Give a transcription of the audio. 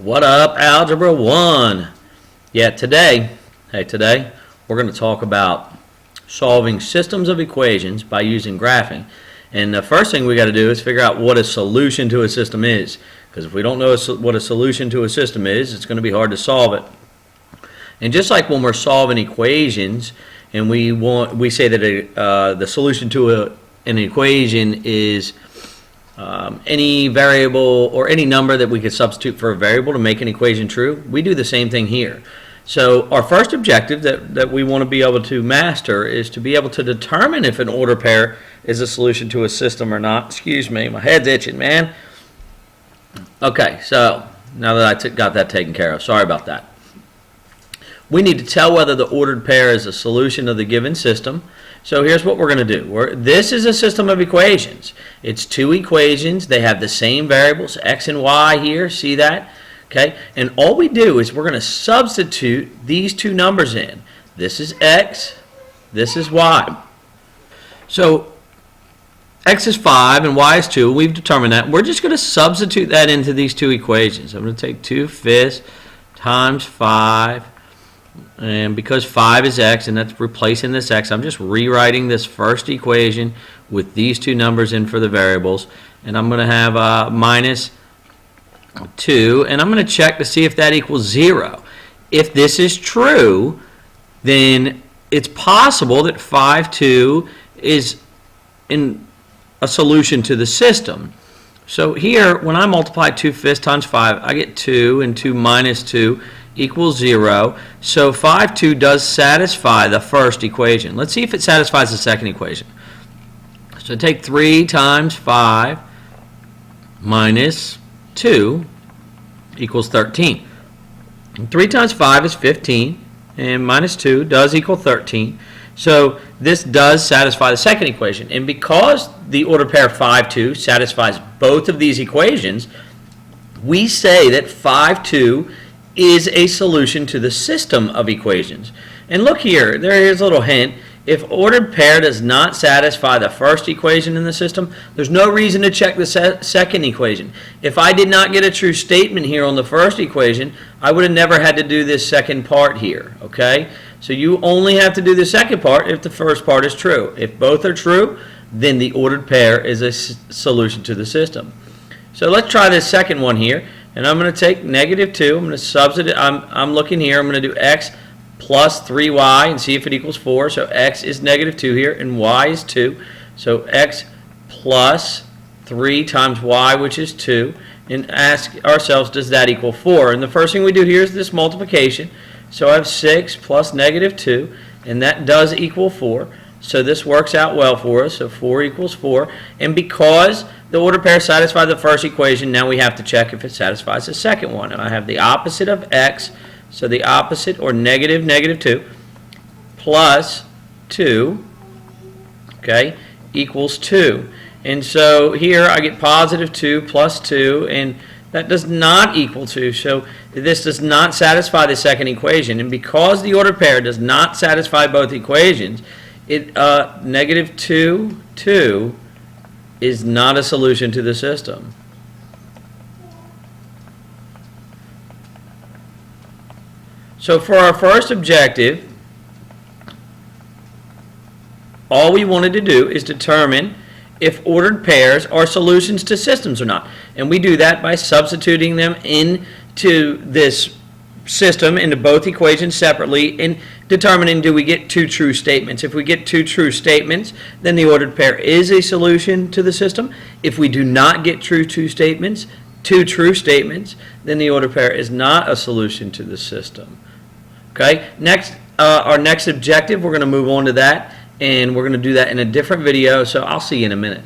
What up, Algebra 1? Yeah, today we're going to talk about solving systems of equations by using graphing. And the first thing we got to do is figure out what a solution to a system is. Because if we don't know what a solution to a system is, it's going to be hard to solve it. And just like when we're solving equations, and we say that the solution to an equation is any variable or any number that we could substitute for a variable to make an equation true, we do the same thing here. So our first objective that we want to be able to master is to be able to determine if an ordered pair is a solution to a system or not. Excuse me, my head's itching, man. Okay, so now that I got that taken care of, sorry about that. We need to tell whether the ordered pair is a solution of the given system. So here's what we're going to do. This is a system of equations. It's two equations. They have the same variables, x and y here. See that? Okay. And all we do is we're going to substitute these two numbers in. This is x. This is y. So x is 5 and y is 2. We've determined that. We're just going to substitute that into these two equations. I'm going to take 2/5 times 5. And because 5 is x, and that's replacing this x, I'm just rewriting this first equation with these two numbers in for the variables. And I'm going to have minus 2, and I'm going to check to see if that equals 0. If this is true, then it's possible that 5(2) is in a solution to the system. So here, when I multiply 2/5 times 5, I get 2, and 2 minus 2 equals 0. So 5(2) does satisfy the first equation. Let's see if it satisfies the second equation. So take 3 times 5 minus 2 equals 13. And 3 times 5 is 15, and minus 2 does equal 13. So this does satisfy the second equation. And because the ordered pair 5(2) satisfies both of these equations, we say that 5(2) is a solution to the system of equations. And look here, there is a little hint. If ordered pair does not satisfy the first equation in the system, there's no reason to check the second equation. If I did not get a true statement here on the first equation, I would have never had to do this second part here, okay? So you only have to do the second part if the first part is true. If both are true, then the ordered pair is a solution to the system. So let's try this second one here. And I'm going to take -2. I'm going to substitute. I'm looking here. I'm going to do x plus 3y and see if it equals 4. So x is -2 here, and y is 2. So x plus 3 times y, which is 2. And ask ourselves, does that equal 4? And the first thing we do here is this multiplication. So I have 6 plus -2, and that does equal 4. So this works out well for us. So 4 equals 4. And because the ordered pair satisfies the first equation, now we have to check if it satisfies the second one. And I have the opposite of x, so the opposite, or -2, plus 2, okay, equals 2. And so here I get +2 plus 2, and that does not equal 2. So this does not satisfy the second equation. And because the ordered pair does not satisfy both equations, -2 is not a solution to the system. So for our first objective, all we wanted to do is determine if ordered pairs are solutions to systems or not. And we do that by substituting them into this system, into both equations separately, and determining, do we get two true statements. If we get two true statements, then the ordered pair is a solution to the system. If we do not get two true statements, then the ordered pair is not a solution to the system. Okay, next, our next objective, we're going to move on to that, and we're going to do that in a different video, so I'll see you in a minute.